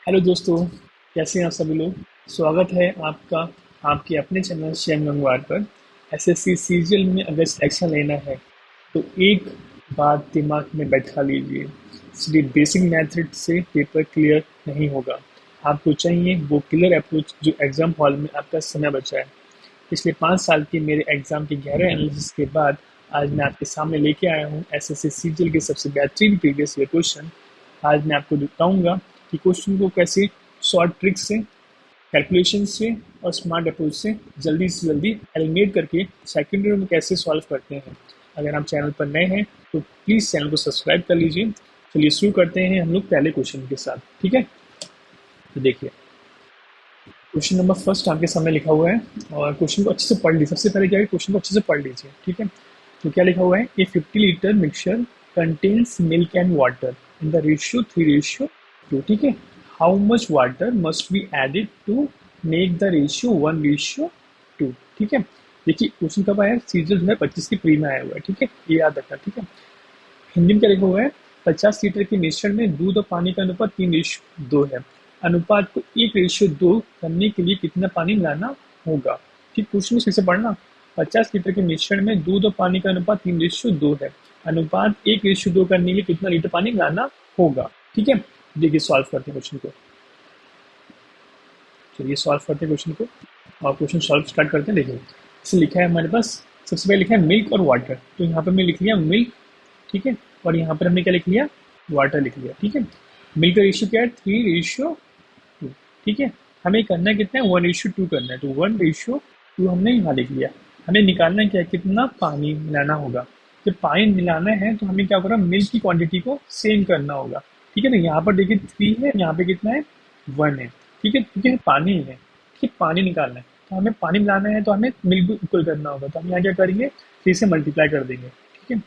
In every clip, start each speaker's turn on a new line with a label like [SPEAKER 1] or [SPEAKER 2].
[SPEAKER 1] Hello दोस्तों, कैसे हैं आप सभी लोग। स्वागत है आपका आपके अपने चैनल शेम गंगवार पर। एसएससी सीजीएल में अगर सिलेक्शन लेना है तो एक बात दिमाग में बैठा लीजिए, सिर्फ बेसिक मेथड से पेपर क्लियर नहीं होगा। आपको चाहिए वो क्लियर अप्रोच जो एग्जाम हॉल में आपका समय बचाए। पिछले 5 साल के मेरे एग्जाम के गहरे एनालिसिस के बाद आज मैं आपके सामने लेके आया हूँ एसएससी सीजीएल के सबसे बेहतरीन प्रीवियस ईयर क्वेश्चन। आज मैं आपको बताऊंगा कि क्वेश्चन को कैसे शॉर्ट ट्रिक से, कैलकुलेशन से और स्मार्ट अप्रोच से जल्दी एलिमिनेट करके सेकेंड ईयर में कैसे सॉल्व करते हैं। अगर आप चैनल पर नए हैं तो प्लीज़ चैनल को सब्सक्राइब कर लीजिए। चलिए शुरू करते हैं हम लोग पहले क्वेश्चन के साथ। ठीक है, तो देखिए क्वेश्चन नंबर फर्स्ट आपके सामने लिखा हुआ है और क्वेश्चन को अच्छे से पढ़ लीजिए। सबसे पहले क्या है, क्वेश्चन को अच्छे से पढ़ लीजिए। ठीक है, तो क्या लिखा हुआ है, a 50 litre mixture contains milk and water in the ratio 3:2। ठीक है, how much water must be added to make the ratio 1:2। ठीक है, देखिए क्वेश्चन कब आया, सीजन 2025 की प्री में आया हुआ है। ठीक है, ये याद रखना। ठीक है, हिंदी में क्या लिखा हुआ है, 50 लीटर के मिश्रण में दूध और पानी का अनुपात 3:2 है। अनुपात को 1:2 करने के लिए कितना पानी मिलाना होगा। ठीक, क्वेश्चन फिर से पढ़ना। 50 लीटर के मिश्रण में दूध और पानी का अनुपात 3:2 है। अनुपात 1:2 करने के लिए कितना लीटर पानी मिलाना होगा। ठीक है, देखिए सॉल्व करते हैं क्वेश्चन को। चलिए सॉल्व करते हैं क्वेश्चन को और क्वेश्चन सॉल्व स्टार्ट करते हैं। देखिए इसे लिखा है हमारे पास, सबसे पहले लिखा है मिल्क और वाटर, तो यहाँ पर मैं लिख लिया मिल्क। ठीक है, और यहाँ पर हमने क्या लिख लिया, वाटर लिख लिया। ठीक है, मिल्क का रेशियो क्या है, 3:2। ठीक है, हमें करना है कितना है, 1:2 करना है, तो 1:2 हमने यहाँ लिख लिया। हमें निकालना है क्या है, कितना पानी मिलाना होगा। जब पानी मिलाना है तो हमें क्या करना, मिल्क की क्वांटिटी को सेम करना होगा। ठीक है, तो यहाँ पर देखिए 3 है, यहाँ पे कितना है, 1 है। ठीक है, क्योंकि पानी है। ठीक है, पानी निकालना है तो हमें पानी मिलाना है, तो हमें मिल्क भी इक्वल करना होगा। तो हम यहाँ क्या करेंगे, 3 से मल्टीप्लाई कर देंगे। ठीक है,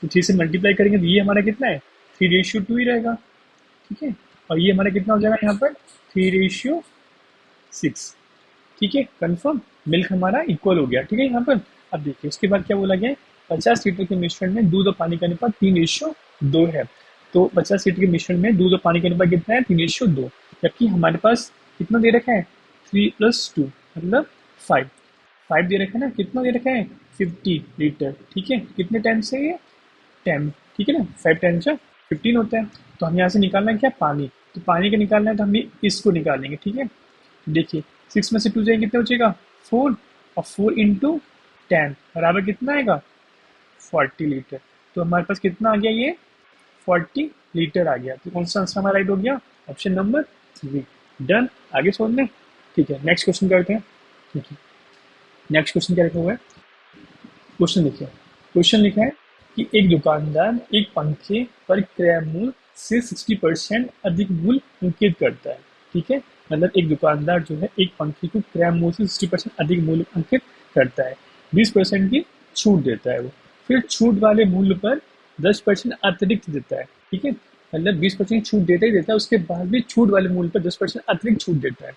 [SPEAKER 1] तो 3 से मल्टीप्लाई करेंगे तो ये हमारा कितना है, 3:2 ही रहेगा। ठीक है, और ये हमारा कितना हो जाएगा यहाँ पर, 3:6। ठीक है, कंफर्म, मिल्क हमारा इक्वल हो गया। ठीक है, यहाँ पर अब देखिए उसके बाद क्या बोला गया, 50 लीटर के मिश्रण में दूध और पानी का अनुपात 3:2 है। तो 50 लीटर के मिश्रण में दूध और पानी का अनुपात कितना है, 3:2। जबकि हमारे पास कितना दे रखा है, 3+2 मतलब 5। 5 दे रखा है ना, कितना दे रखा है, 50 लीटर। ठीक है, कितने टाइम से ये, 10। ठीक है ना, 5 × 10 = 15 होता है। तो हम यहाँ से निकालना है क्या, पानी। तो पानी का निकालना है तो हम इसको निकालेंगे। ठीक है, देखिए 6 में से 2 जाएंगे, कितना हो जाएगा, 4। और 4 × 10 बराबर कितना आएगा, 40 लीटर। तो हमारे पास कितना आ गया, ये 40 लीटर आ गया। तो कौन सा आंसर हमारा राइट हो गया, ऑप्शन नंबर 3। डन, आगे छोड़ दें। ठीक है, नेक्स्ट क्वेश्चन करते हैं। ठीक है, नेक्स्ट क्वेश्चन क्या लिखा हुआ है, क्वेश्चन देखिए। क्वेश्चन लिखा है कि एक दुकानदार एक पंखे पर क्रय मूल्य से 60% अधिक मूल्य अंकित करता है। ठीक है, मतलब एक दुकानदार जो है एक पंखे को क्रय मूल्य से 60% अधिक मूल्य अंकित करता है, 20% की छूट देता है वो। फिर छूट वाले मूल्य पर 10% अतिरिक्त देता है। ठीक है, मतलब 20% छूट देता ही देता है, उसके बाद भी छूट वाले मूल्य पर 10% अतिरिक्त छूट देता है।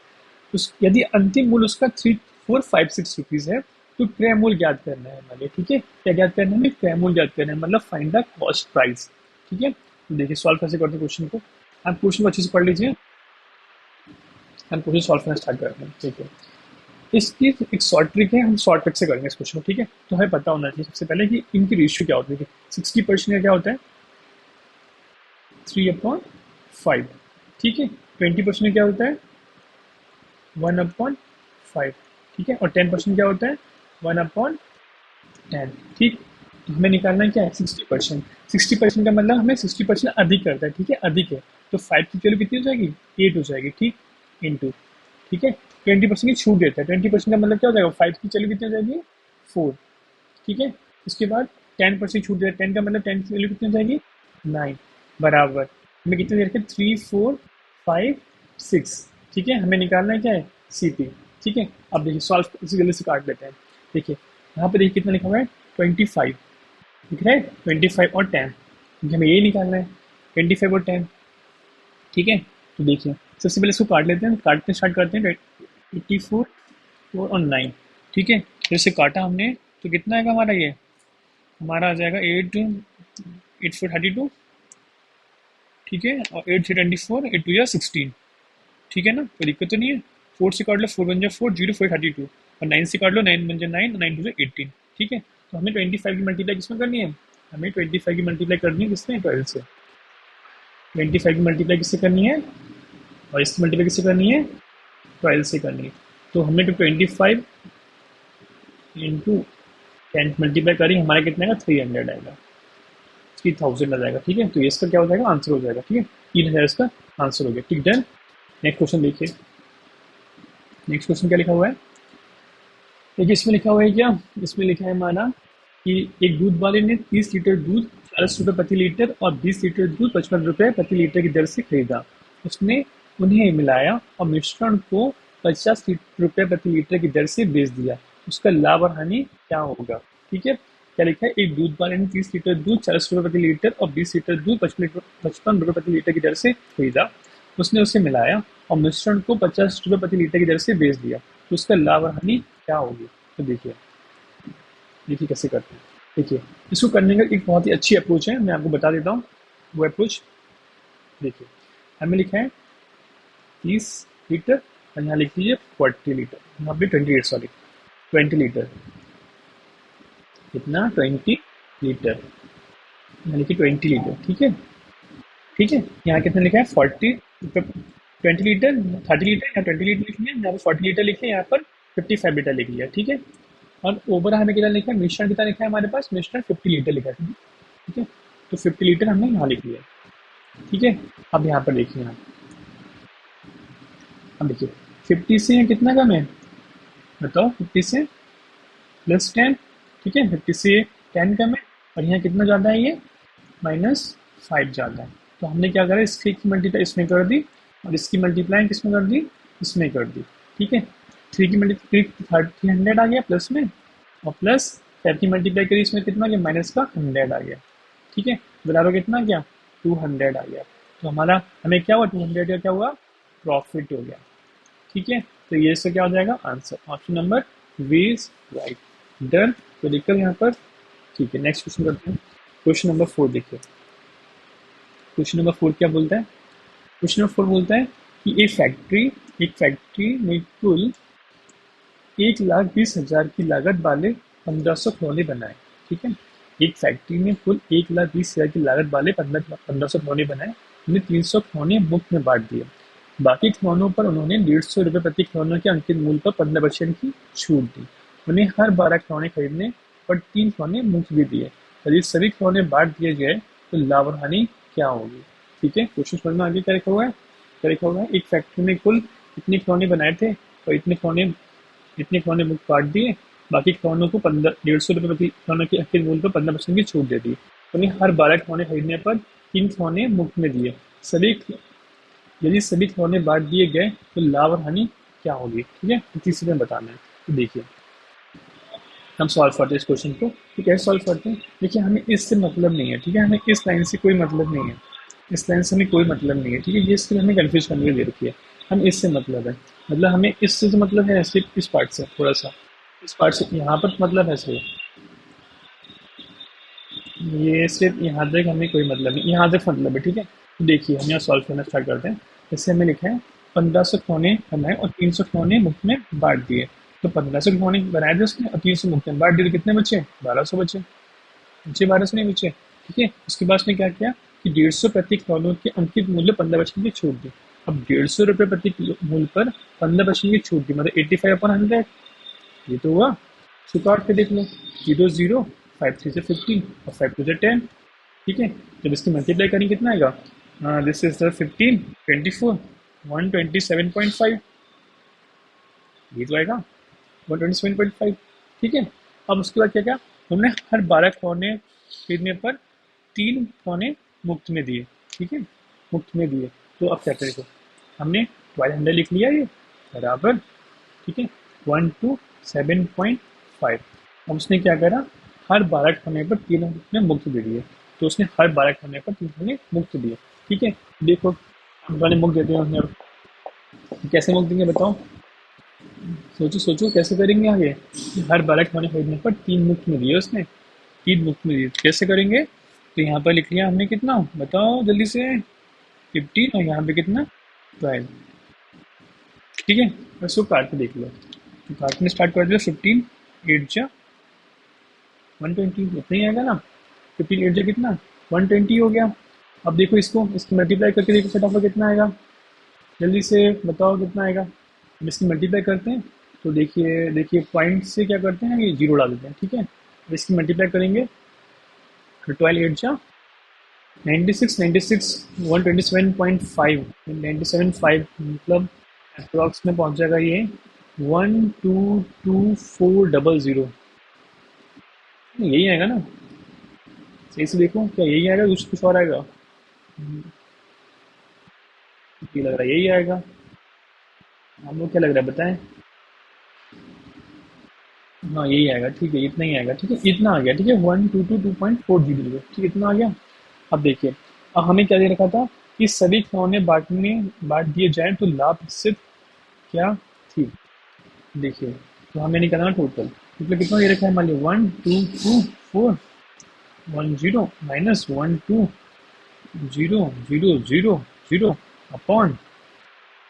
[SPEAKER 1] यदि अंतिम मूल्य उसका 3456 रुपीज है तो क्रय मूल्य ज्ञात करना है हमें। ठीक है, क्या ज्ञात करना है हमें, क्रय मूल्य ज्ञात करना है, मतलब फाइंड द कॉस्ट प्राइस। ठीक है, तो देखिए सॉल्व कैसे करते हैं क्वेश्चन को। आप क्वेश्चन को अच्छे से पढ़ लीजिए, हम क्वेश्चन सॉल्व करना स्टार्ट करते हैं। ठीक है, इसकी एक शॉर्ट ट्रिक है, हम शॉर्ट ट्रिक से करेंगे इस क्वेश्चन को। ठीक है, तो हमें पता होना चाहिए सबसे पहले कि इनकी रेशियो क्या होती है। 60% का क्या होता है, 3/5। ठीक है, 20% क्या होता है, 1/5। ठीक है, और 10% क्या होता है, 1/10। ठीक, तो हमें निकालना क्या है, 60%। 60% का मतलब हमें 60% अधिक करता है। ठीक है, अधिक है, तो 5 की वैल्यू कितनी हो जाएगी, 8 हो जाएगी। ठीक, इंटू। ठीक है, 20% की छूट देता है, 20% का मतलब क्या हो जाएगा, 5 की वैल्यू कितनी हो जाएगी, 4। ठीक है, उसके बाद 10% छूट देता है, 10 का मतलब 10 की वैल्यू कितनी हो जाएगी, 9। बराबर हमें कितने दे रखे, 3, 4, 5, 6। ठीक है, हमें निकालना है क्या है, CP। ठीक है, अब देखिए सॉल्व इसी जल्दी से काट लेते हैं। देखिए यहाँ पे देखिए कितना लिखा हुआ है, 25 दिख रहा है, 25 और 10, क्योंकि हमें यही निकालना है, 25 और 10। ठीक है, तो देखिए सबसे पहले इसको काट लेते हैं, काटते स्टार्ट करते हैं। 84, 4 और 9। ठीक है, तो इसे काटा हमने तो कितना आएगा हमारा, ये हमारा आ जाएगा 8 4 32। ठीक है, और 8 3 24, 8 2 16। ठीक है ना, कोई दिक्कत तो नहीं है। 4 से काट लो, 4 बन जाए 4, 0 4 32, और 9 से काट लो, 9 बन जाए 9, 9 टू 18। ठीक है, तो हमें 25 की मल्टीप्लाई किसमें करनी है, हमें 25 की मल्टीप्लाई करनी है किसमें, 12 से। 25 की मल्टीप्लाई किससे करनी है, और इसकी मल्टीप्लाई किससे करनी है, 12 से करनी है। तो हमने तो 25 इंटू 10 मल्टीप्लाई करी, हमारा कितना आएगा, 300 आएगा, 3000 आ जाएगा। ठीक है, तो ये इसका क्या हो जाएगा, आंसर हो जाएगा। ठीक है, 3000 इसका आंसर हो गया। ठीक, डन। नेक्स्ट क्वेश्चन देखिए, नेक्स्ट क्वेश्चन क्या लिखा हुआ है, देखिए इसमें लिखा हुआ है क्या, इसमें लिखा है हमारा कि एक दूध वाले ने 30 लीटर दूध 40 रुपये प्रति लीटर और 20 लीटर दूध 55 रुपये प्रति लीटर की दर से खरीदा। उसने उन्हें मिलाया और मिश्रण को 50 रुपये प्रति लीटर की दर से बेच दिया। उसका लाभ और हानि क्या होगा। ठीक है, क्या लिखा है, एक दूध वाले ने 30 लीटर दूध 40 रुपये प्रति लीटर और 20 लीटर दूध 55 रुपये प्रति लीटर की दर से खरीदा। उसने उसे मिलाया और मिश्रण को 50 रुपये प्रति लीटर की दर से बेच दिया। तो उसका लाभ और हानि क्या होगी। तो देखिए, देखिए कैसे करते हैं। देखिए, इसको करने का एक बहुत ही अच्छी अप्रोच है, मैं आपको बता देता हूँ वो अप्रोच। देखिए, हमें लिखा है 30 लीटर और यहाँ लिख लीजिए 40 लीटर, यहाँ पे 28, सॉरी 20 लीटर, कितना 20 लीटर, यहाँ लिखिए 20 लीटर। ठीक है, ठीक है, यहाँ कितना लिखा है 20 लीटर, 30 लीटर, यहाँ 20 लीटर लिख लिया, यहाँ पर 40 लीटर लिख लिया, यहाँ पर 55 लीटर लिख लिया। ठीक है, और ओवर हमें कितना लिखा है, मिश्रण कितना लिखा है हमारे पास, मिश्रण 50 लीटर लिखा है। ठीक है, तो 50 लीटर हमने यहाँ लिख लिया। ठीक है, अब यहाँ पर देखिए, यहाँ अब देखिए 50 से यहाँ कितना कम है, बताओ, 50 से +10। ठीक है, 50 से 10 कम है, और यहाँ कितना ज़्यादा है, ये -5 ज़्यादा है। तो हमने क्या करा, इसकी मल्टीप्लाई इसमें कर दी और इसकी मल्टीप्लाई किसमें कर दी, इसमें कर दी। ठीक है, 3 की मल्टीप्लाई 300 आ गया प्लस में, और प्लस 5 की मल्टीप्लाई करी, इसमें कितना गया, माइनस का 100 आ गया। ठीक है, बराबर कितना गया, 200 आ गया। तो हमारा हमें क्या हुआ, 200 का क्या हुआ, प्रॉफिट हो गया। ठीक है, तो ये इसका क्या हो जाएगा, answer, option number V is right. Done, तो देखकर यहाँ पर। ठीक है, नेक्स्ट क्वेश्चन करते हैं। क्वेश्चन नंबर 4 देखिए, क्वेश्चन नंबर 4 क्या बोलता है, क्वेश्चन नंबर 4 बोलता है कि एक फैक्ट्री में कुल 1,20,000 की लागत वाले 1500 खिलौने बनाए। ठीक है, एक फैक्ट्री में कुल 1,20,000 की लागत वाले 1500 खिलौने बनाए। उन्हें 300 खिलौने मुफ्त में बांट दिए। बाकी खिलौनों पर उन्होंने 150 रुपये प्रति खिलौने के अंकित मूल्य पर 15% की छूट दी। उन्हें हर 12 खिलौने खरीदने पर 3 खिलौने मुफ्त भी दिए। यदि सभी खिलौने बांट दिए गए तो लाभ और हानि क्या होगी। ठीक है, क्वेश्चन समझ में आगे क्या लिखा हुआ है, क्या लिखा हुआ है, एक फैक्ट्री में कुल इतने खिलौने बनाए थे और इतने खिलौने मुफ्त बांट दिए। बाकी खिलौनों को 150 रुपये प्रति खिलौने के अंकित मूल्य पर 15% की छूट दे दी। उन्हें हर 12 खिलौने खरीदने पर 3 खिलौने मुफ्त में दिए। सभी यदि सभी खिलौने बांट दिए गए तो लाभ और हानि क्या होगी। ठीक है, तो तीसरे में बताना है। तो देखिए, हम सॉल्व करते हैं इस क्वेश्चन को। तो कैसे सॉल्व करते हैं, देखिए हमें इससे मतलब नहीं है। ठीक है, हमें इस लाइन से कोई मतलब नहीं है, इस लाइन से हमें कोई मतलब नहीं है। ठीक है, ये इसके हमें कन्फ्यूज करने के लिए दे रखी है। हम इससे मतलब है, मतलब हमें इससे तो मतलब है, सिर्फ इस पार्ट से थोड़ा सा, इस पार्ट से यहाँ पर मतलब है सिर्फ, ये सिर्फ यहाँ तक हमें कोई मतलब नहीं, यहाँ तक मतलब है। ठीक है, तो देखिए हम यहाँ सॉल्व करना स्टार्ट करते हैं। जैसे हमें लिखा है 1500 खिलौने बनाए और 300 खिलौने मुफ्त में बांट दिए। तो 1500 खिलौने बनाए थे उसने और 300 मुफ्त में बांट दिए, तो कितने बचे, 1200 बचे, बचे 1200 नहीं बचे। ठीक है, उसके बाद उसने क्या किया कि 150 प्रति खिलौनों के अंकित मूल्य 15% की छूट दी। अब 150 रुपये प्रति मूल्य पर 15% की छूट दी, मतलब 85/100। ये तो हुआ, इसको काट के देख लो, 0 0, 5 3 से 15 और 5 2 से 10। ठीक है, जब इसकी मल्टीप्लाई करेंगे कितना आएगा, दिस इज द 15 24 127.5, ये तो आएगा 127.5। ठीक है, अब उसके बाद क्या क्या, हमने हर 12 खिलौने खरीदने पर 3 खिलौने मुफ्त में दिए। ठीक है, मुफ्त में दिए। तो अब क्या करेंगे, हमने 1200 लिख लिया ये, बराबर। ठीक है, 127.5। अब उसने क्या करा, हर 12 खिलौने पर 3 ने मुफ्त दे दिए। तो उसने हर 12 खिलौने पर 3 ने मुफ्त दिए। ठीक है, देखो मैंने मुफ्त देते हैं, कैसे मुफ्त देंगे बताओ, सोचो सोचो कैसे करेंगे आगे। हर 12 खिलौने खरीदने पर 3 मुफ्त में दिए उसने, 3 मुफ्त में दिए, कैसे करेंगे। तो यहाँ पर लिख लिया हमने कितना, बताओ जल्दी से, 15, और यहाँ पे कितना, 12। ठीक है, बस वो काट के देख लो। तो काटने स्टार्ट कर दिया, 15 8 जा 120, इतना ही आएगा ना। 15 8 जा कितना, 120 हो गया। अब देखो इसको, इसकी मल्टीप्लाई करके देखो फटाफट कितना आएगा, जल्दी से बताओ कितना आएगा। हम इसकी मल्टीप्लाई करते हैं, तो देखिए देखिए पॉइंट से क्या करते हैं, ये जीरो डाल देते हैं, ठीक है। अब इसकी मल्टीप्लाई करेंगे, तो 12 8 जा 96 96 127.5 97.5, मतलब अप्रॉक्स में पहुंच जाएगा ये 122,400। यही आएगा ना, सही से देखो, क्या यही आएगा, कुछ और आएगा? ये लग रहा है यही आएगा। हम लोग क्या लग रहा है बताएं? हाँ यही आएगा, ठीक है, इतना ही आएगा, ठीक है, इतना आ गया, ठीक है, 122,2.400, ठीक है, इतना आ गया। अब देखिए, अब हमें क्या दे रखा था कि सभी खिलौने बांट दिए जाएं तो लाभ प्रतिशत क्या थी। देखिए, तो हमें निकालना टोटल, टोटल कितना दे रखा है, मान लीजिए 122,410 माइनस 120,000 अपॉन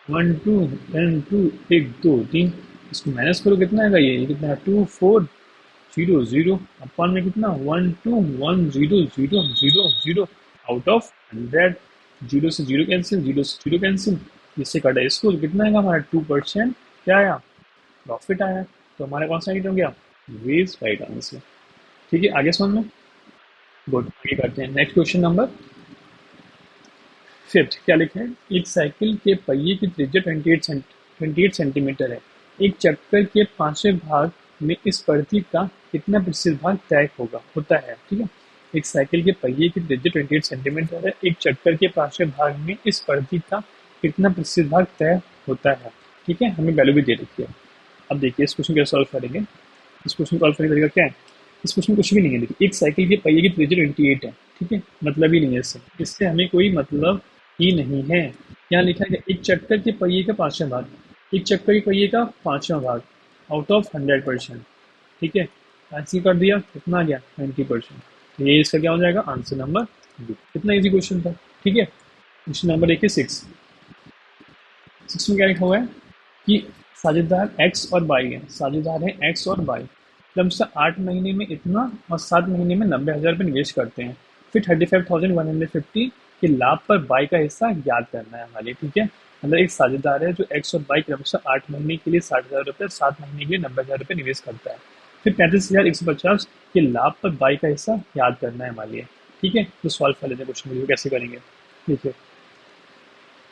[SPEAKER 1] 1 2 10 2 1 2 3, इसको माइनस करो, कितना आएगा, ये कितना है, 2,400 अपॉन में कितना 121,000 आउट ऑफ 100। जीरो से जीरो कैंसिल, जीरो से जीरो कैंसिल, इससे कटा इसको, तो कितना आएगा हमारा 2%, क्या आया, प्रॉफिट आया। तो हमारा कौन सा राइट हो गया, वेज राइट आंसर। ठीक है, आगे समझ में, गुड, आगे करते हैं नेक्स्ट क्वेश्चन नंबर फिफ्थ। क्या लिखे हैं, एक साइकिल के पहिए की त्रिज्या 28 सेंटीमीटर है। एक चक्कर के पांचवें भाग में इस प्रतीक का कितना प्रतिशत भाग तय होता है। ठीक है, एक साइकिल के पहिए की त्रिज्या 28 सेंटीमीटर है। एक चक्कर के पांचवें भाग में इस प्रतीक का कितना प्रतिशत भाग तय होता है। ठीक है, हमें वैल्यू भी दे रखी है। अब देखिए इस क्वेश्चन कैसे सॉल्व करेंगे। इस क्वेश्चन को सॉल्व करने का तरीका क्या है, इस क्वेश्चन में कुछ भी नहीं है। देखिए, एक साइकिल के पहिए की त्रिज्या 28 है, ठीक है, मतलब ही नहीं है इससे, इससे हमें कोई मतलब ही नहीं है। यहाँ लिखा है एक चक्कर के पहिए का पांचवा भाग, एक चक्कर के पहिए का पांचवा भाग आउट ऑफ 100%। ठीक है, आंसर कर दिया, कितना आ गया 90%। तो ये इसका क्या हो जाएगा, आंसर नंबर बी। कितना इजी क्वेश्चन था। ठीक है, क्वेश्चन नंबर देखिए 6। 6 में क्या लिखा हुआ है कि साझेदार एक्स और वाई है, साझेदार है एक्स और वाई, क्रमशः 8 महीने में इतना और 7 महीने में 90,000 रुपये निवेश करते हैं। फिर 35,150 के लाभ पर वाई का हिस्सा ज्ञात करना है हमारे। ठीक है, मतलब एक साझेदार है जो एक्स और वाई क्रमशः 8 महीने के लिए 60,000 रुपये, 7 महीने के लिए 90,000 रुपये निवेश करता है। फिर 35,150 के लाभ पर वाई का हिस्सा याद करना है हमारे लिए। ठीक है, तो सॉल्व कर लेते हैं क्वेश्चन को, कैसे करेंगे देखिए।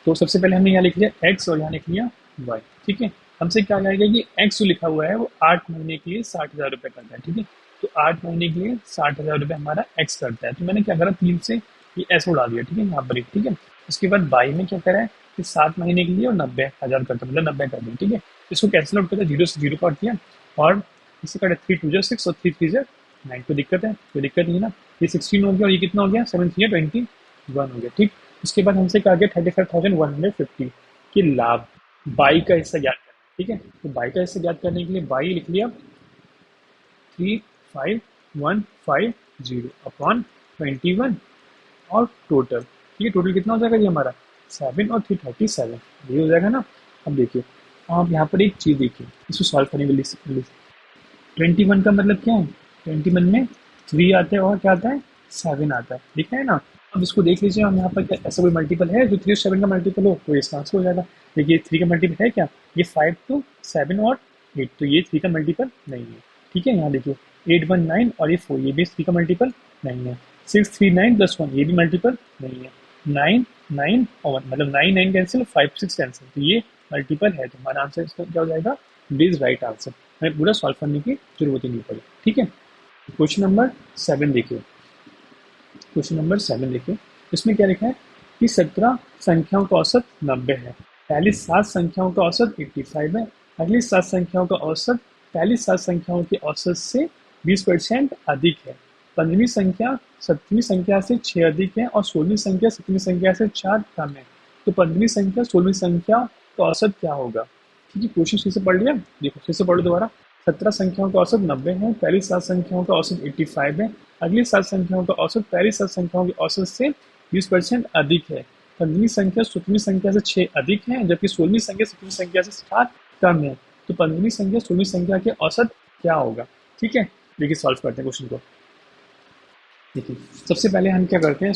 [SPEAKER 1] तो सबसे पहले हमने यहाँ लिख लिया एक्स और यहाँ लिख लिया वाई। ठीक है, हमसे क्या आएगा कि एक्स जो लिखा हुआ है वो 8 महीने के लिए 60,000 रुपये करता है। ठीक है, तो 8 महीने के लिए 60,000 रुपये हमारा एक्स करता है। तो मैंने क्या करा, 3 से ये एस उड़ा दिया। ठीक है, यहाँ पर। ठीक है, उसके बाद वाई में क्या करा है कि 7 महीने के लिए और 90,000 करता है, मतलब 90 कर दिया। ठीक है, इसको कैंसिल आउट करता है, 0 से 0 काट दिया और इससे काटे 3 2 6 और 3 3 9। कोई दिक्कत है, कोई दिक्कत नहीं है ना। ये 16 हो गया और ये कितना हो गया, 7 3 21 हो गया। ठीक, उसके बाद हमसे कहा गया 35,150 की लाभ बाई का हिस्सा ज्ञात करना। ठीक है, तो बाई का हिस्सा ज्ञात करने के लिए बाई लिख लिया 35,150 अपॉन 21 और टोटल। ठीक है, टोटल कितना हो जाएगा ये हमारा 7 और 337, ये हो जाएगा ना। अब देखिए, आप यहाँ पर एक चीज़ देखिए, इसको सॉल्व करने के लिए 21 का मतलब क्या है, 21 में 3 आता है और क्या आता है 7 आता है, दिख रहा है ना। अब इसको देख लीजिए, हम यहाँ पर क्या ऐसा कोई मल्टीपल है जो 3 और 7 का मल्टीपल हो, तो इसका आंसर हो जाएगा। देखिए 3 का मल्टीपल है क्या, ये 5 तो 7 और 8, तो ये 3 का मल्टीपल नहीं है। ठीक है, यहाँ देखिए 8 1 9 और ये 4, ये भी 3 का मल्टीपल नहीं है। 6 3 9 + 1, ये भी मल्टीपल नहीं है। 9 9 और 1, मतलब 9 9 कैंसिल, 5 6 कैंसिल, तो ये मल्टीपल है। तो हमारा आंसर इसका क्या हो जाएगा, बेस राइट आंसर। हमें पूरा सॉल्व करने की जरूरत ही नहीं पड़ी। ठीक है, क्वेश्चन नंबर 7 देखिए। क्वेश्चन नंबर 7 देखिए, इसमें क्या लिखा है कि 17 संख्याओं का औसत 90 है, पहली 7 संख्याओं का औसत 85 है, अगली 7 संख्याओं का औसत पहली 7 संख्याओं के औसत से 20% अधिक है। 15वीं संख्या 7वीं संख्या से 6 अधिक है और 16वीं संख्या 7वीं संख्या से 4 कम है। तो 15वीं संख्या 16वीं संख्या का औसत क्या होगा। ठीक है, क्वेश्चन फिर से पढ़ लिया, देखो फिर से पढ़ो दोबारा। 17 संख्याओं का औसत 90 है, पहली 7 संख्याओं का औसत 85 है, अगली 7 संख्याओं का औसत पहली 7 संख्याओं के औसत से 20% अधिक है। 15वीं संख्या 17वीं संख्या से 6 अधिक है, जबकि 16वीं संख्या 17वीं संख्या से 7 कम है। तो 15वीं संख्या 16वीं संख्या के औसत क्या होगा? ठीक है, देखिए सॉल्व करते हैं क्वेश्चन को। देखिए सबसे पहले हम क्या करते हैं,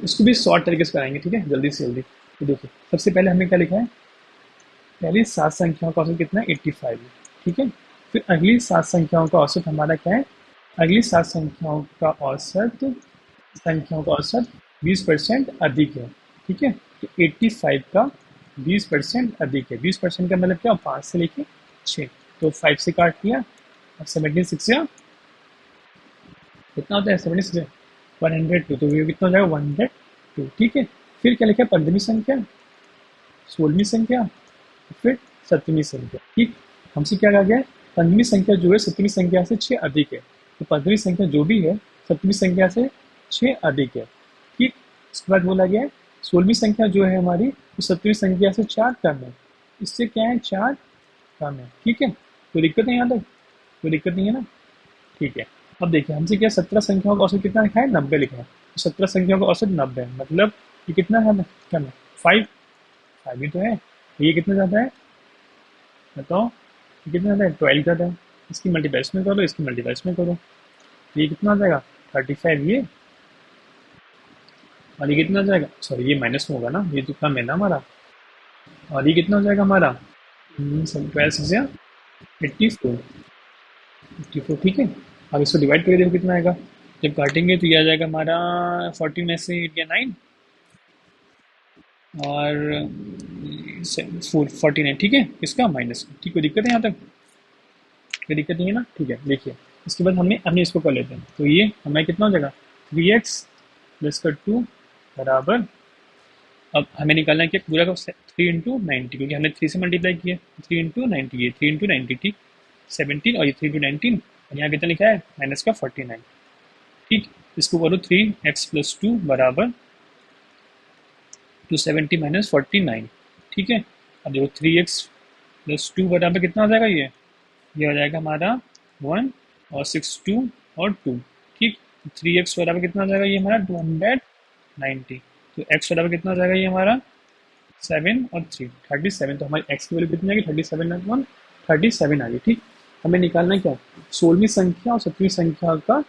[SPEAKER 1] इसको भी शॉर्ट तरीके से कराएंगे, ठीक है, जल्दी से जल्दी। तो देखिए सबसे पहले हमने क्या लिखा है, पहली 7 संख्याओं का औसत कितना है, 85 है, ठीक है। फिर अगली 7 संख्याओं का औसत हमारा क्या है, अगली 7 संख्याओं का औसत 20% अधिक है, ठीक है। तो 85 का 20% अधिक है, 20% का मतलब क्या, 5 से लेके 6, तो 5 से काट दिया। अब 76 या कितना होता है, 76 102, तो ये कितना हो जाएगा, 102, ठीक है। फिर क्या लिखा है, 15वीं संख्या, 16वीं संख्या, फिर 17वीं संख्या, ठीक। हमसे क्या कहा गया है, 15वीं संख्या जो है 17वीं संख्या से 6 अधिक है, तो 15वीं संख्या जो भी है 17वीं संख्या से 6 अधिक है, ठीक। इसके बाद बोला गया है 16वीं संख्या जो है हमारी, वो 17वीं संख्या से 4 कम है, इससे क्या है, 4 कम है, ठीक है। कोई दिक्कत नहीं, यहाँ तक कोई दिक्कत नहीं है ना, ठीक है। अब देखिए हमसे क्या, 17 संख्याओं का औसत कितना लिखा है, 90 लिखा है, तो 17 संख्याओं का औसत 90 है, मतलब ये कितना है, कम है, 5, 5 ही तो है, तो ये कितना ज़्यादा है बताओ, ये कितना ज़्यादा है, 12 ज़्यादा है। इसकी मल्टीप्लाइज में करो, इसकी मल्टीप्लाइज में करो, तो ये कितना आ जाएगा, 35 ये, और ये कितना आ जाएगा, सॉरी ये माइनस में होगा ना, ये तो कम है ना हमारा, और ये कितना हो जाएगा हमारा, 12 से 84, 84, ठीक है। अब इसको डिवाइड करके देखो कितना आएगा, जब काटेंगे तो ये आ जाएगा हमारा 14 में से 8 या 9 और 49, ठीक है, इसका माइनस, ठीक, कोई दिक्कत है यहाँ तक, कोई दिक्कत नहीं है ना, ठीक है। देखिए इसके बाद हमने इसको कर लेते हैं, तो ये हमें कितना हो जाएगा, 3x प्लस का 2 बराबर, अब हमें निकालना है कि पूरा का 3 इंटू 90, क्योंकि हमने 3 से मल्टीप्लाई किया, 3 इंटू 90, ये 3 इंटू 90, ठीक, 17, और ये 3 इंटू 19, और यहाँ कितना लिखा है, माइनस का 49, ठीक। इसको करो 3x प्लस 2 बराबर 270 माइनस 49, ठीक है। अब देखो 3x प्लस 2 बराबर कितना हो जाएगा, ये हो जाएगा हमारा 1 और 6 2 और 2, ठीक। 3x बराबर कितना हो जाएगा, ये हमारा 290, तो x बराबर कितना हो जाएगा, ये हमारा 7 और 3 37, तो हमारी x की वैल्यू कितनी आएगी, 37 37 आ गई, ठीक। हमें निकालना है क्या, 16वीं संख्या और 17वीं संख्या का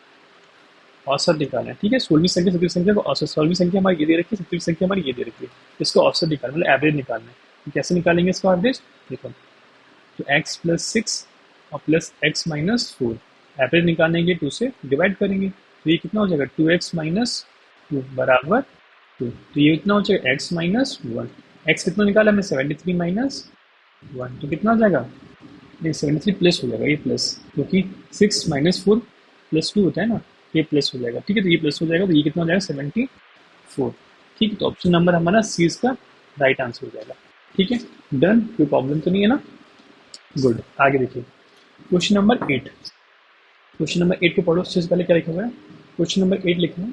[SPEAKER 1] औसत निकालना है, ठीक है। 16वीं संख्या 17वीं संख्या का औसत, 16वीं संख्या हमारी ये दे रखी है, 17वीं संख्या हमारी ये दे रखी है, इसका औसत निकालना मतलब एवरेज निकालना है, तो कैसे निकालेंगे इसका एवरेज, देखो तो x प्लस 6 और प्लस x माइनस 4, एवरेज निकालने के 2 से डिवाइड करेंगे, तो ये कितना हो जाएगा, 2x माइनस 2 बराबर 2, तो ये कितना हो जाएगा, x माइनस 1, x कितना निकाला हमने, 73 माइनस 1, तो कितना हो जाएगा, नहीं 73 प्लस हो जाएगा, ये प्लस, क्योंकि 6 माइनस 4 प्लस 2 होता है ना, ये प्लस हो जाएगा, ठीक है। तो ये प्लस हो जाएगा, तो ये कितना हो जाएगा, 74, ठीक है। तो ऑप्शन नंबर हमारा सी इसका राइट आंसर हो जाएगा, ठीक है। डन, कोई प्रॉब्लम तो नहीं है ना, गुड। आगे देखिए क्वेश्चन नंबर 8, क्वेश्चन नंबर 8 को पढ़ो, उससे पहले क्या लिखा हुआ है, क्वेश्चन नंबर 8 लिखा है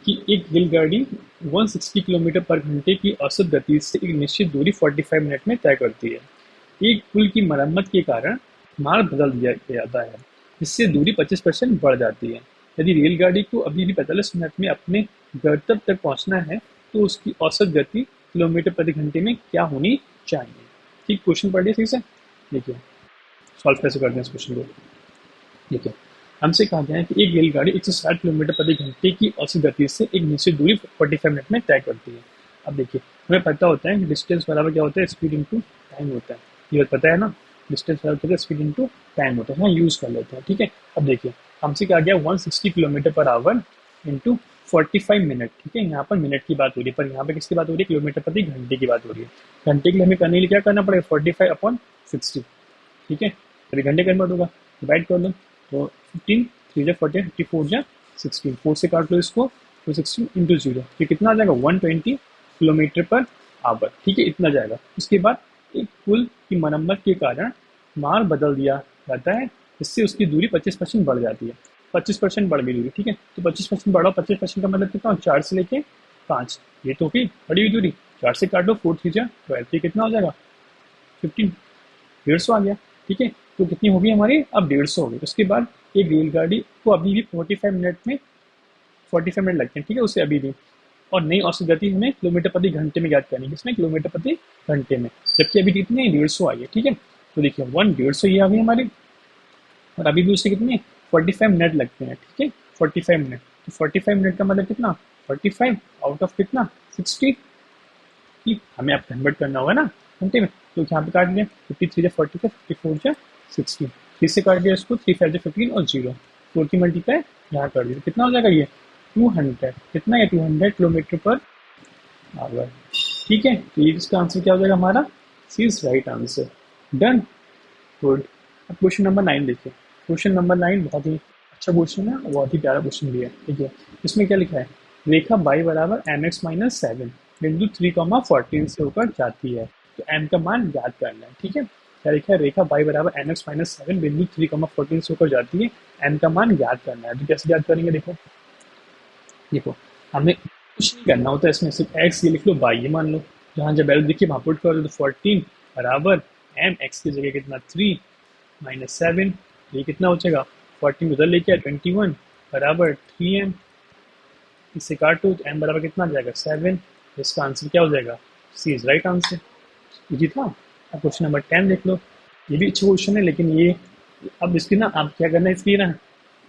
[SPEAKER 1] कि एक रेलगाड़ी 160 किलोमीटर पर घंटे की औसत गति से एक निश्चित दूरी 45 मिनट में तय करती है। एक पुल की मरम्मत के कारण मार्ग बदल दिया जाता है, जिससे दूरी 25% बढ़ जाती है। यदि रेलगाड़ी को अभी भी 45 मिनट में अपने गंतव्य तक पहुंचना है, तो उसकी औसत गति किलोमीटर प्रति घंटे में क्या होनी चाहिए, ठीक। क्वेश्चन पढ़िए सही से, देखिए सॉल्व कैसे करते हैं इस क्वेश्चन को। देखिए हमसे कहा गया है कि एक रेलगाड़ी 160 किलोमीटर प्रति घंटे की औसत गति से एक निश्चित दूरी 45 मिनट में तय करती है। अब देखिए हमें पता होता है कि डिस्टेंस बराबर क्या होता है, स्पीड इंटू टाइम होता है, ये पता है ना, डिस्टेंस बराबर होता है स्पीड इंटू टाइम होता है, यूज़ कर लेते हैं, ठीक है। अब देखिए हमसे कहा गया 160 kilometre per hour into 45 minute, ठीक है। यहाँ पर मिनट की बात हो रही है, पर यहाँ पर किसकी बात हो रही है, किलोमीटर प्रति घंटे की बात हो रही है। घंटे के लिए हमें करने के लिए क्या करना पड़ेगा, 45/60, ठीक है। अभी घंटे कन्वर्ट होगा, डिवाइड कर लो, तो 15 3 जा 40 54 जा 16, 4 से काट लो इसको, तो 16 इंटू 0, फिर कितना आ जाएगा, 120 किलोमीटर पर आवर, ठीक है, इतना जाएगा। उसके बाद एक पुल की मरम्मत के कारण मार्ग बदल दिया जाता है, इससे उसकी दूरी 25% बढ़ जाती है, 25% बढ़ गई दूरी, ठीक है। तो 25% बढ़ा, 25% का मतलब कितना, 4 से लेके 5, ये तो होगी बढ़ी हुई दूरी, 4 से काट लो, 4 3 जा 12, ये कितना हो जाएगा, 15, 150 आ गया, ठीक है। तो कितनी होगी हमारी, अब 150 होगी। उसके बाद एक रेलगाड़ी को अभी भी 45 मिनट लगते हैं, ठीक है, उसे अभी भी और नई औसत गति हमें किलोमीटर प्रति घंटे में ज्ञात करनी है, किसमें, किलोमीटर प्रति घंटे में, जबकि अभी कितनी है, 150 आई है, ठीक है। तो देखिए 150 ये आ गई हमारी, और अभी भी उससे कितने 45 मिनट लगते हैं, ठीक है, 45 मिनट। तो 45 मिनट का मतलब कितना, 45 आउट ऑफ कितना, 60, ठीक, हमें अब कन्वर्ट करना होगा ना घंटे में। तो यहाँ पे काट दिया, 53 से 45, 54 से 60, फिर से काट दिया इसको, 3 5 से 15 और 0, 4 की मल्टीप्लाई यहाँ कर दिया, कितना हो जाएगा ये 200, कितना है 200 किलोमीटर पर आवर, ठीक है। तो ये इसका आंसर क्या हो जाएगा हमारा, C is right answer, done, good. अब क्वेश्चन नंबर 9 देखिए, क्वेश्चन नंबर 9 बहुत ही अच्छा क्वेश्चन है और बहुत ही प्यारा क्वेश्चन भी है, ठीक है। इसमें क्या लिखा है, रेखा y बराबर mx-7 बिंदु 3,14 से होकर जाती है, तो m का मान ज्ञात करना है, ठीक है। क्या लिखा है, रेखा y बराबर mx-7 बिंदु 3,14 से होकर जाती है, m का मान ज्ञात करना है। तो कैसे ज्ञात करेंगे, देखो देखो हमें कुछ नहीं करना होता इसमें, सिर्फ x ये लिख लो, y ये मान लो, जहाँ जब वैल्यू देखिए वहाँ पुट कर दो, तो 14 बराबर m x की जगह कितना 3 -7, ये कितना हो जाएगा, 14 उधर लेके आए 21 बराबर 3m, इससे काटो तो m बराबर कितना आ जाएगा 7, इसका आंसर क्या हो जाएगा, सी इज राइट आंसर, इजी था। अब क्वेश्चन नंबर 10 देख लो, ये भी अच्छा क्वेश्चन है, लेकिन ये अब इसकी ना आप क्या करना है, इसकी ना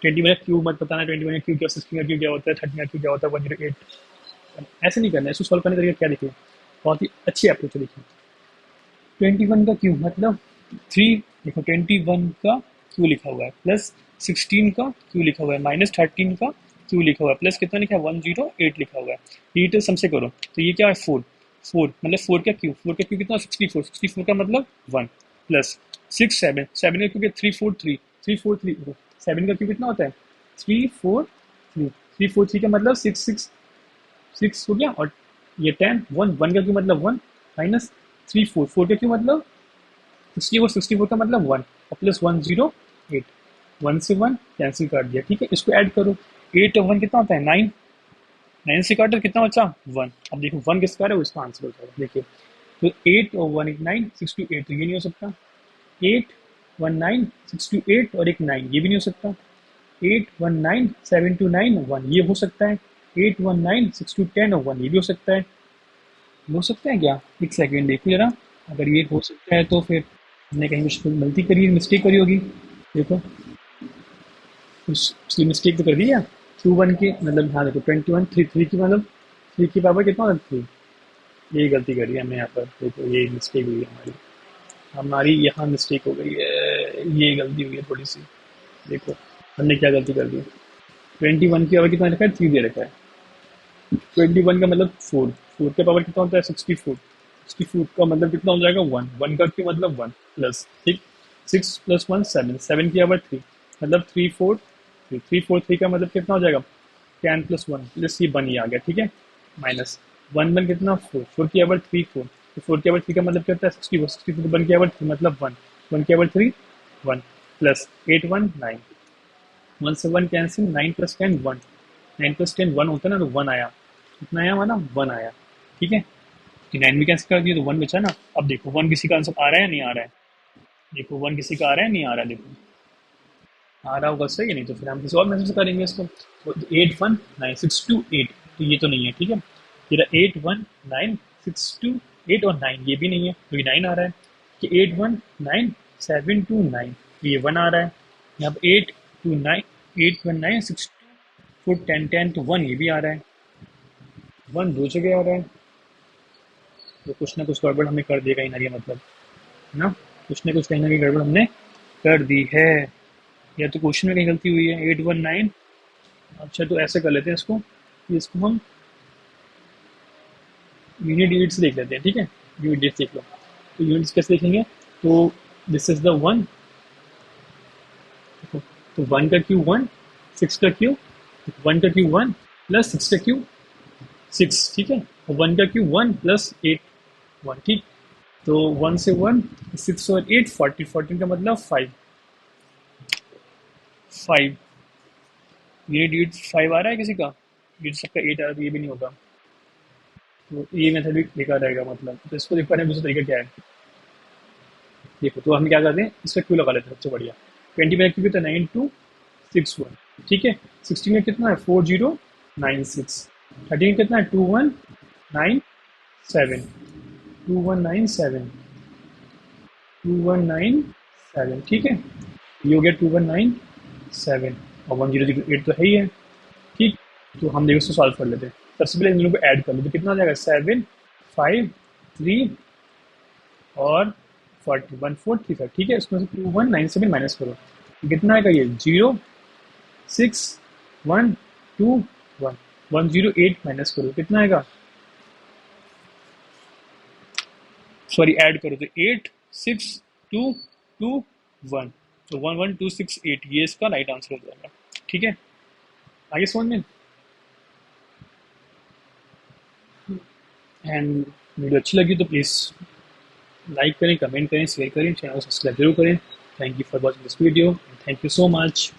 [SPEAKER 1] 21 का क्यूब मत बताना, 21 का क्यूब क्या, 16 का क्यूब क्या होता है, 13 का क्यूब क्या होता है, 108, ऐसे नहीं करना है। इसको सॉल्व करने का तरीका क्या, देखिए बहुत ही अच्छी अप्रोच है, देखिए 21 का क्यूब मतलब 3, देखो 21 का क्यू लिखा हुआ है, प्लस 16 का क्यू लिखा हुआ है, माइनस 13 का क्यू लिखा हुआ है, प्लस कितना लिखा है 108 लिखा हुआ है, ये सम से करो तो ये क्या है 4, 4 मतलब 4 का क्यू, 4 का क्यू कितना 64, 64 का मतलब 1, प्लस 6 7, 7 का क्यू 343, 343, 7 का क्यू कितना होता है 343, 343 का मतलब 6 6 हो गया, और ये 10, 1 1 का क्यू मतलब 1, माइनस 3 4, 4 का क्यू मतलब 64, 64 का मतलब 1, और प्लस 108, 1 से 1 कैंसिल कर दिया, ठीक है। इसको ऐड करो, 8 और 1 कितना होता है 9, 9 से काटो कितना बचा 1, अब देखो 1 किसका है, वो इसका आंसर हो जाएगा, देखिए तो 8 और 1 एक 9, 6 to 8, तो ये नहीं हो सकता, 8 1 9, 6 to 8 और एक 9, ये भी नहीं हो सकता, 8 1 9, 7 to 9 1, ये हो सकता है, 8 1 9, 6 to 10 और 1, ये भी हो सकता है, हो सकता है क्या, एक सेकेंड देखो जरा, अगर ये हो सकता है तो फिर हमने कहीं कुछ गलती करी, मिस्टेक करी होगी, देखो उसकी मिस्टेक तो कर दी है, टू वन के मतलब, हाँ देखो 21 3 3 की मतलब 3 की पावर कितना होता है 3, यही गलती करी है हमने यहाँ पर, देखो ये मिस्टेक हुई है हमारी, हमारी यहाँ मिस्टेक हो गई है, ये गलती हुई है थोड़ी सी, देखो हमने क्या गलती कर दी, 21 की पावर कितना रखा है 3 दे रखा है, 21 का मतलब 4, 4 का पावर कितना होता है 64, 64 का मतलब कितना हो जाएगा 1, 1 का क्यों मतलब 1, प्लस ठीक 6 प्लस 1 7, 7 की पावर 3 मतलब 3 4 3, 3 4 3 का मतलब कितना हो जाएगा 10 प्लस 1 प्लस ये 1 ही आ गया, ठीक है, माइनस 1 1 कितना 4, 4 की पावर 3 4, तो 4 की पावर 3 का मतलब क्या होता है 64, 64 1 की पावर 3 मतलब 1, 1 की पावर 3 1, प्लस 8 1 9, 1 से 1 कैंसिल, 9 प्लस 10 1, 9 प्लस 10 1 होता है ना, तो 1 आया, कितना आया हमारा 1 आया, ठीक है, कि 9 भी कैंसिल कर दिए तो 1 बचा ना। अब देखो 1 किसी का आंसर आ रहा है या नहीं आ रहा है, देखो 1 किसी का आ रहा है नहीं आ रहा है, देखो आ रहा होगा सही है, नहीं तो फिर हम किसी और मैसेज करेंगे इसको, तो 8 1 9 6 2 8, तो ये तो नहीं है, ठीक है, ये 8 1 9 6 2 8 और 9 ये भी नहीं है, तो ये 9 आ रहा है, कि 8 1 9 7 2 9, तो ये 1 आ रहा है, यहाँ पर 8 2 9 8 1 9 6 2 4 10 10, तो 1 ये भी आ रहा है, 1 दो जगह आ रहा है, तो कुछ ना कुछ गड़बड़ हमने कर दिया कहीं ना कहीं, मतलब है ना, कुछ ना कुछ कहीं ना कहीं गड़बड़ हमने कर दी है, या तो क्वेश्चन में कहीं गलती हुई है, 819, अच्छा तो ऐसे कर लेते हैं इसको, कि इसको हम यूनिट यूनिट्स देख लेते हैं, ठीक है, यूनिट्स देख लो, तो यूनिट्स कैसे देखेंगे, तो दिस इज द 1, तो 1 का क्यू 1, 6 का क्यू, 1 का क्यू 1 प्लस 6 का क्यू 6, ठीक है, और 1 का क्यू 1 प्लस 8 1, ठीक, तो 1 से 1 6 और 8 40, 14 का मतलब 5, 5 ये ड्यूट 5 आ रहा है किसी का, ड्यूट सबका 8 आ रहा है, तो ये भी नहीं होगा, तो ये मेथड भी बेकार रहेगा, मतलब तो इसको देख पाने दूसरा तरीका क्या है, देखो तो हम क्या करते हैं, इसका क्यू लगा लेते हैं सबसे बढ़िया, 20 में क्यू कितना 9 2 6 1, ठीक है, 16 में कितना है 4096, 13 कितना है, 2197, 2197, 2197, ठीक है। ये हो गया 2197, और 1008 तो है ही है, ठीक। तो हम देखो इसको सॉल्व कर लेते हैं। सबसे पहले इन लोगों को ऐड कर लेते, कितना हो जाएगा, 7 5 3 और 41 4 3 5, ठीक है। इसमें से 2197 माइनस करो, कितना आएगा ये, 0 6 1 2 1, 108 माइनस करो, कितना आएगा, सॉरी ऐड करो तो 8 6 2 2 1, तो 11268, ये इसका राइट आंसर हो जाएगा, ठीक है। आगे समझ में। एंड वीडियो अच्छी लगी तो प्लीज़ लाइक करें, कमेंट करें, शेयर करें, चैनल को सब्सक्राइब जरूर करें। Thank you for watching this video, thank you so much.